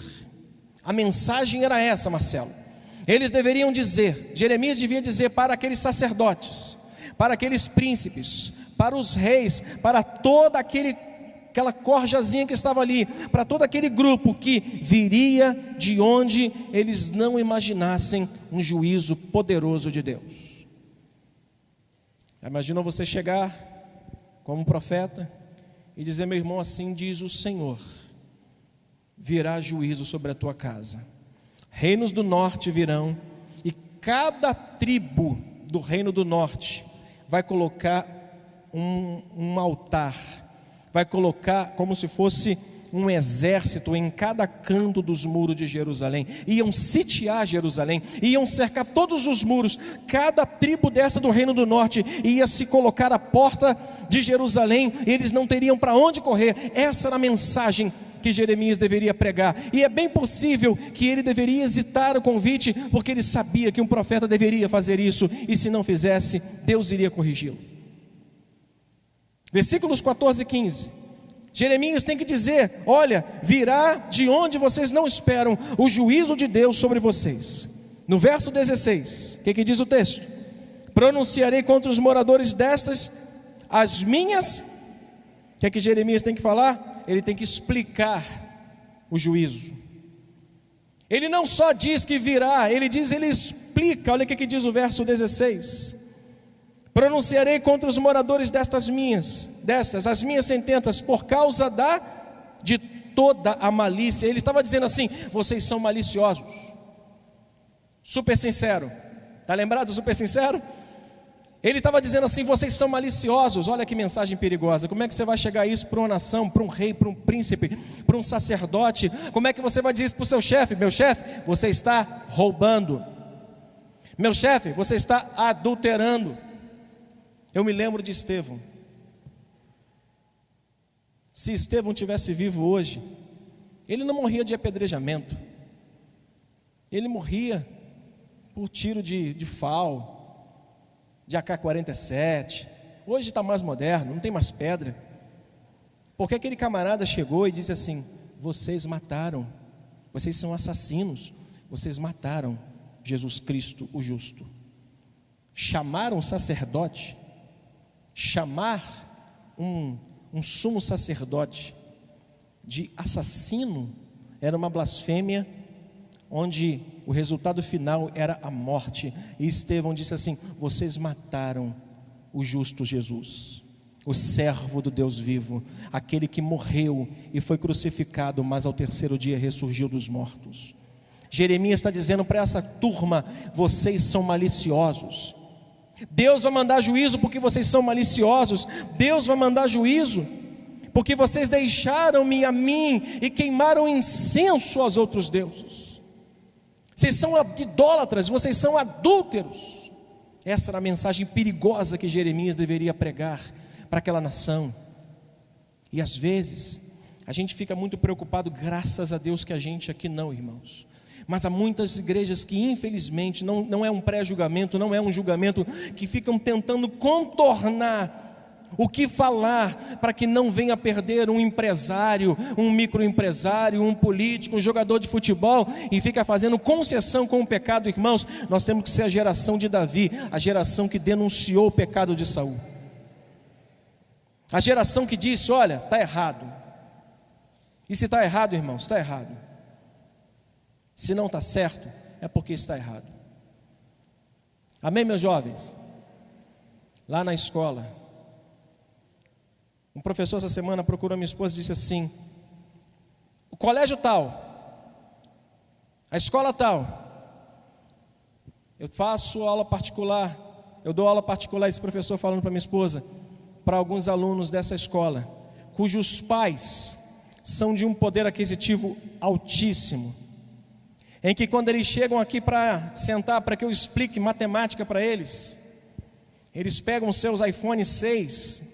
A mensagem era essa, Marcelo. Eles deveriam dizer, Jeremias devia dizer para aqueles sacerdotes, para aqueles príncipes, para os reis, para toda aquela corjazinha que estava ali, para todo aquele grupo que viria de onde eles não imaginassem um juízo poderoso de Deus. Imagina você chegar como profeta e dizer: meu irmão, assim diz o Senhor, virá juízo sobre a tua casa. Reinos do norte virão, e cada tribo do reino do norte vai colocar um altar, vai colocar como se fosse um exército em cada canto dos muros de Jerusalém. Iam sitiar Jerusalém, iam cercar todos os muros. Cada tribo dessa do reino do norte ia se colocar à porta de Jerusalém, e eles não teriam para onde correr. Essa era a mensagem que Jeremias deveria pregar, e é bem possível que ele deveria hesitar o convite, porque ele sabia que um profeta deveria fazer isso, e se não fizesse, Deus iria corrigi-lo. Versículos 14 e 15, Jeremias tem que dizer: olha, virá de onde vocês não esperam o juízo de Deus sobre vocês. No verso 16, o que diz o texto? Pronunciarei contra os moradores destas as minhas. O que Jeremias tem que falar? Ele tem que explicar o juízo. Ele não só diz que virá, ele explica. Olha o que diz o verso 16: pronunciarei contra os moradores destas as minhas sentenças, por causa de toda a malícia. Ele estava dizendo assim: vocês são maliciosos. Super sincero, está lembrado do super sincero? Ele estava dizendo assim: vocês são maliciosos. Olha que mensagem perigosa. Como é que você vai chegar isso para uma nação, para um rei, para um príncipe, para um sacerdote? Como é que você vai dizer isso para o seu chefe? Meu chefe, você está roubando. Meu chefe, você está adulterando. Eu me lembro de Estevão. Se Estevão tivesse vivo hoje, ele não morria de apedrejamento, ele morria por tiro de FAL, de AK-47. Hoje está mais moderno, não tem mais pedra. Porque aquele camarada chegou e disse assim: vocês mataram, vocês são assassinos, vocês mataram Jesus Cristo, o justo. Chamar um sacerdote, chamar um sumo sacerdote de assassino, era uma blasfêmia, onde o resultado final era a morte. E Estevão disse assim: vocês mataram o justo Jesus, o servo do Deus vivo, aquele que morreu e foi crucificado, mas ao terceiro dia ressurgiu dos mortos. Jeremias está dizendo para essa turma: vocês são maliciosos, Deus vai mandar juízo porque vocês são maliciosos. Deus vai mandar juízo porque vocês deixaram-me a mim e queimaram incenso aos outros deuses. Vocês são idólatras, vocês são adúlteros. Essa era a mensagem perigosa que Jeremias deveria pregar para aquela nação. E às vezes a gente fica muito preocupado, graças a Deus que a gente aqui não, irmãos. Mas há muitas igrejas que infelizmente, não é um pré-julgamento, não é um julgamento, que ficam tentando contornar o que falar para que não venha perder um empresário, um microempresário, um político, um jogador de futebol, e fica fazendo concessão com o pecado. Irmãos, nós temos que ser a geração de Davi, a geração que denunciou o pecado de Saul, a geração que disse: olha, está errado. E se está errado, irmãos, está errado. Se não está certo, é porque está errado. Amém, meus jovens? Lá na escola, um professor essa semana procurou minha esposa e disse assim: o colégio tal, a escola tal, eu faço aula particular, eu dou aula particular. Esse professor falando para minha esposa, para alguns alunos dessa escola, cujos pais são de um poder aquisitivo altíssimo, em que quando eles chegam aqui para sentar, para que eu explique matemática para eles, eles pegam seus iPhone 6,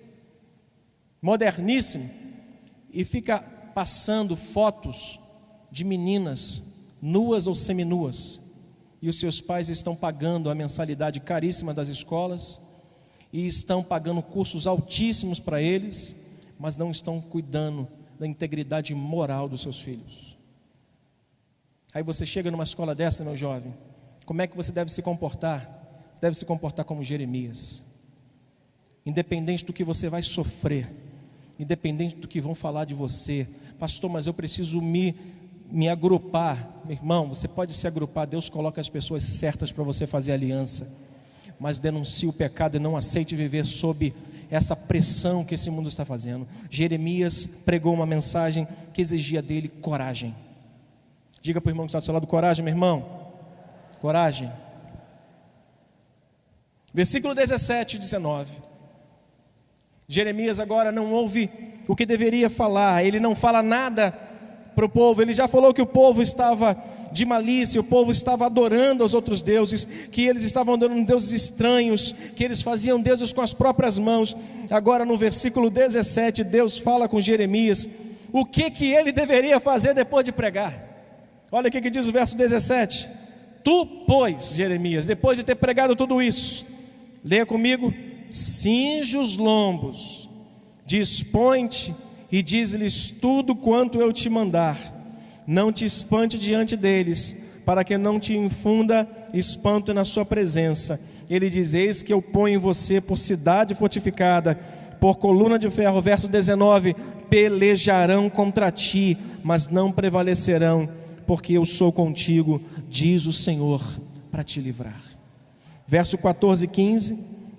moderníssimo, e fica passando fotos de meninas nuas ou seminuas, e os seus pais estão pagando a mensalidade caríssima das escolas, e estão pagando cursos altíssimos para eles, mas não estão cuidando da integridade moral dos seus filhos. Aí você chega numa escola dessa, meu jovem, como é que você deve se comportar? Você deve se comportar como Jeremias, independente do que você vai sofrer, independente do que vão falar de você. Pastor, mas eu preciso me agrupar. Meu irmão, você pode se agrupar, Deus coloca as pessoas certas para você fazer aliança, mas denuncie o pecado e não aceite viver sob essa pressão que esse mundo está fazendo. Jeremias pregou uma mensagem que exigia dele coragem. Diga para o irmão que está do seu lado: coragem, meu irmão, coragem. Versículo 17 e 19. Jeremias agora não ouve o que deveria falar, ele não fala nada para o povo. Ele já falou que o povo estava de malícia, o povo estava adorando aos outros deuses, que eles estavam adorando deuses estranhos, que eles faziam deuses com as próprias mãos. Agora no versículo 17, Deus fala com Jeremias o que ele deveria fazer depois de pregar. Olha o que diz o verso 17: tu, pois, Jeremias, depois de ter pregado tudo isso, leia comigo: cinge os lombos, dispõe-te e diz-lhes tudo quanto eu te mandar. Não te espante diante deles, para que não te infunda espanto na sua presença. Ele diz: eis que eu ponho em você por cidade fortificada, por coluna de ferro. Verso 19: pelejarão contra ti, mas não prevalecerão, porque eu sou contigo, diz o Senhor, para te livrar. Verso 14 e 15,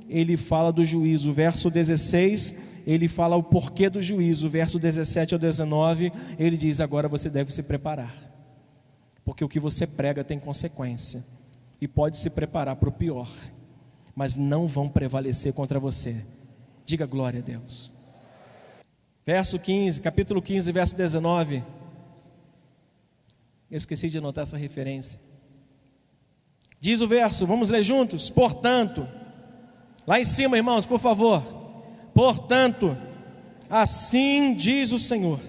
ele fala do juízo. Verso 16, ele fala o porquê do juízo. Verso 17 ao 19, ele diz: agora você deve se preparar, porque o que você prega tem consequência, e pode se preparar para o pior, mas não vão prevalecer contra você. Diga glória a Deus. Verso 15, capítulo 15, verso 19. Eu esqueci de anotar essa referência. Diz o verso, vamos ler juntos: portanto, Lá em cima, irmãos, por favor. Portanto, assim diz o Senhor: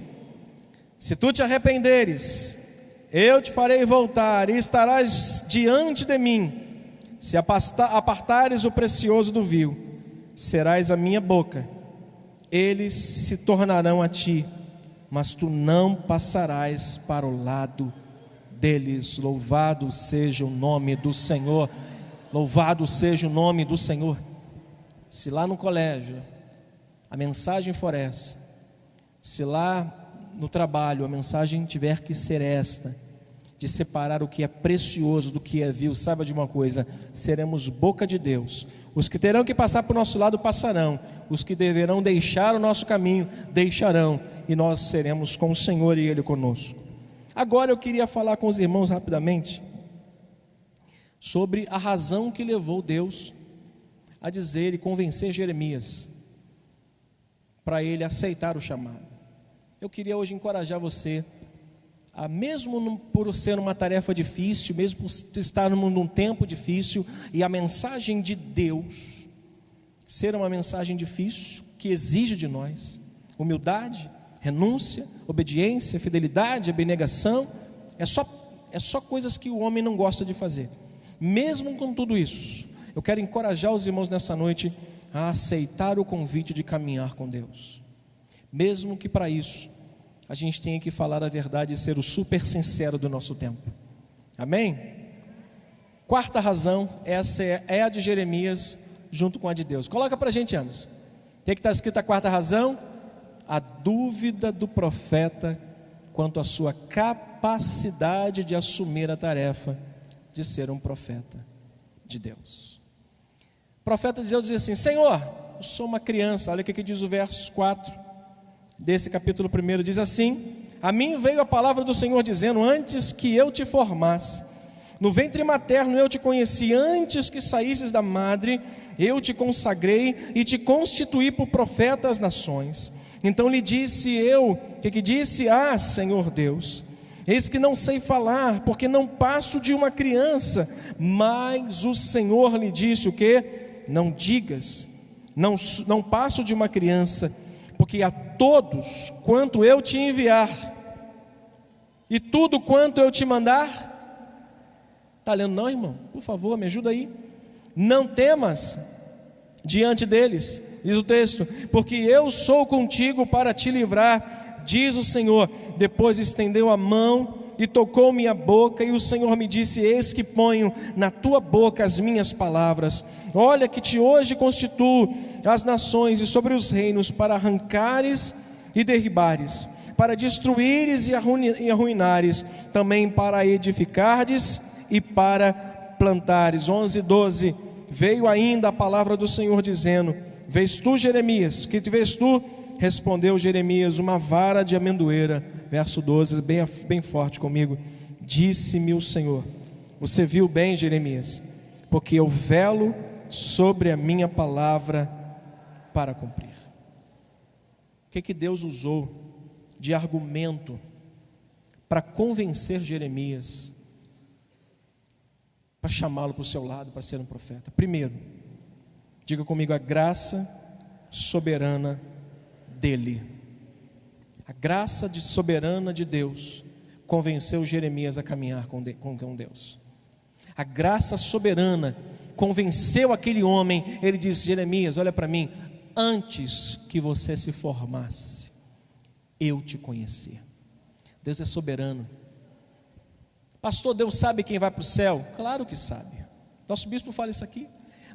se tu te arrependeres, eu te farei voltar e estarás diante de mim. Se apartares o precioso do vil, serás a minha boca. Eles se tornarão a ti, mas tu não passarás para o lado deles. Louvado seja o nome do Senhor. Louvado seja o nome do Senhor. Se lá no colégio a mensagem for essa, se lá no trabalho a mensagem tiver que ser esta, de separar o que é precioso do que é vil, saiba de uma coisa: seremos boca de Deus. Os que terão que passar por nosso lado passarão, os que deverão deixar o nosso caminho deixarão, e nós seremos com o Senhor e Ele conosco. Agora eu queria falar com os irmãos rapidamente sobre a razão que levou Deus a dizer e convencer Jeremias para ele aceitar o chamado. Eu queria hoje encorajar você a, mesmo por ser uma tarefa difícil, mesmo por estar num tempo difícil, e a mensagem de Deus ser uma mensagem difícil, que exige de nós humildade, renúncia, obediência, fidelidade, abnegação, é só coisas que o homem não gosta de fazer. Mesmo com tudo isso, eu quero encorajar os irmãos nessa noite a aceitar o convite de caminhar com Deus, mesmo que para isso a gente tenha que falar a verdade e ser o super sincero do nosso tempo. Amém? Quarta razão, essa é a de Jeremias junto com a de Deus. Coloca para a gente, Anderson. Tem que estar escrito a quarta razão: a dúvida do profeta quanto à sua capacidade de assumir a tarefa de ser um profeta de Deus. O profeta de Deus diz assim: Senhor, eu sou uma criança. Olha o que diz o verso 4 desse capítulo 1, diz assim: a mim veio a palavra do Senhor dizendo: antes que eu te formasse no ventre materno eu te conheci, antes que saísses da madre eu te consagrei e te constituí por profeta às nações. Então lhe disse eu, que disse? Ah, Senhor Deus, eis que não sei falar, porque não passo de uma criança. Mas o Senhor lhe disse o quê? Não digas, não passo de uma criança, porque a todos quanto eu te enviar, e tudo quanto eu te mandar. Está lendo não, irmão? Por favor, me ajuda aí. Não temas diante deles, diz o texto, porque eu sou contigo para te livrar, diz o Senhor. Depois estendeu a mão e tocou minha boca, e o Senhor me disse: eis que ponho na tua boca as minhas palavras. Olha que te hoje constituo as nações e sobre os reinos, para arrancares e derribares, para destruíres e arruinares, também para edificardes e para plantares. 11, 12, veio ainda a palavra do Senhor dizendo: vês tu, Jeremias? Que te vês tu? Respondeu Jeremias: uma vara de amendoeira. Verso 12, bem forte comigo. Disse-me o Senhor: você viu bem, Jeremias, porque eu velo sobre a minha palavra para cumprir. O que Deus usou de argumento para convencer Jeremias, para chamá-lo para o seu lado, para ser um profeta? Primeiro, diga comigo: a graça soberana dele. A graça soberana de Deus convenceu Jeremias a caminhar com Deus. A graça soberana convenceu aquele homem. Ele disse: Jeremias, olha para mim, antes que você se formasse, eu te conhecia. Deus é soberano. Pastor, Deus sabe quem vai para o céu? Claro que sabe. Nosso bispo fala isso aqui.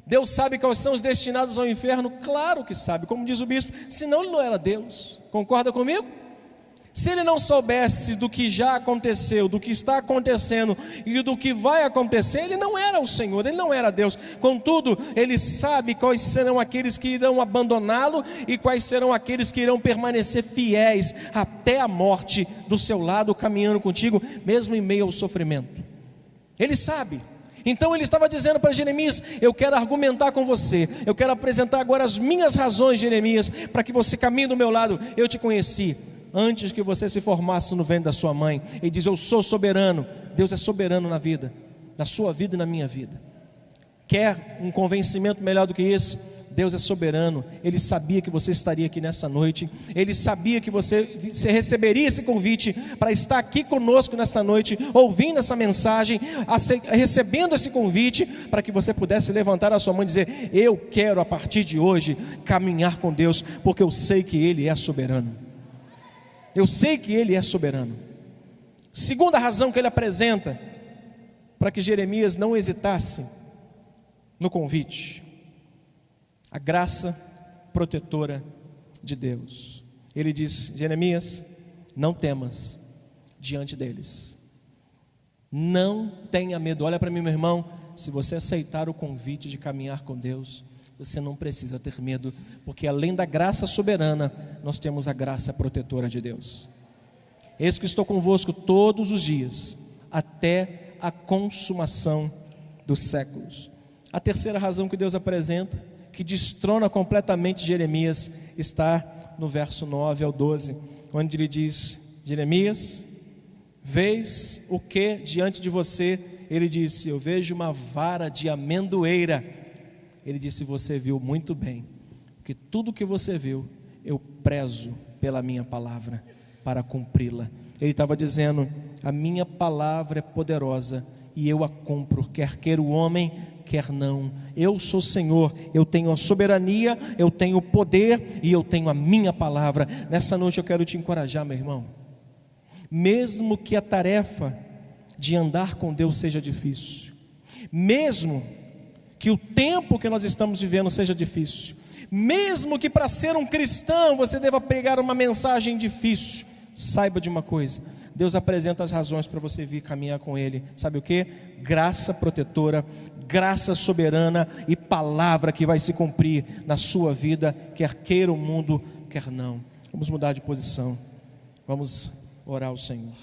Deus sabe quais são os destinados ao inferno? Claro que sabe. Como diz o bispo, senão ele não era Deus. Concorda comigo? Se ele não soubesse do que já aconteceu, do que está acontecendo e do que vai acontecer, ele não era o Senhor, ele não era Deus. Contudo, ele sabe quais serão aqueles que irão abandoná-lo e quais serão aqueles que irão permanecer fiéis até a morte do seu lado, caminhando contigo, mesmo em meio ao sofrimento. Ele sabe. Então ele estava dizendo para Jeremias: eu quero argumentar com você, eu quero apresentar agora as minhas razões, Jeremias, para que você caminhe do meu lado. Eu te conheci antes que você se formasse no ventre da sua mãe. Ele diz: eu sou soberano. Deus é soberano na vida, na sua vida e na minha vida. Quer um convencimento melhor do que isso? Deus é soberano, Ele sabia que você estaria aqui nessa noite, Ele sabia que você receberia esse convite para estar aqui conosco nessa noite, ouvindo essa mensagem, recebendo esse convite, para que você pudesse levantar a sua mão e dizer: eu quero a partir de hoje caminhar com Deus, porque eu sei que Ele é soberano. Eu sei que Ele é soberano. Segunda razão que Ele apresenta para que Jeremias não hesitasse no convite: a graça protetora de Deus. Ele diz: Jeremias, não temas diante deles, não tenha medo. Olha para mim, meu irmão, se você aceitar o convite de caminhar com Deus, você não precisa ter medo, porque além da graça soberana, nós temos a graça protetora de Deus. Eis que estou convosco todos os dias, até a consumação dos séculos. A terceira razão que Deus apresenta, que destrona completamente Jeremias, está no verso 9 ao 12, onde ele diz: Jeremias, vês o que diante de você? Ele disse: eu vejo uma vara de amendoeira. Ele disse: você viu muito bem, porque tudo que você viu, eu prezo pela minha palavra, para cumpri-la. Ele estava dizendo: a minha palavra é poderosa, e eu a cumpro, quer queira o homem, quer não. Eu sou Senhor, eu tenho a soberania, eu tenho o poder, e eu tenho a minha palavra. Nessa noite eu quero te encorajar, meu irmão. Mesmo que a tarefa de andar com Deus seja difícil, mesmo que o tempo que nós estamos vivendo seja difícil, mesmo que para ser um cristão você deva pregar uma mensagem difícil, saiba de uma coisa: Deus apresenta as razões para você vir caminhar com Ele. Sabe o que? Graça protetora, graça soberana e palavra que vai se cumprir na sua vida, quer queira o mundo, quer não. Vamos mudar de posição, vamos orar ao Senhor.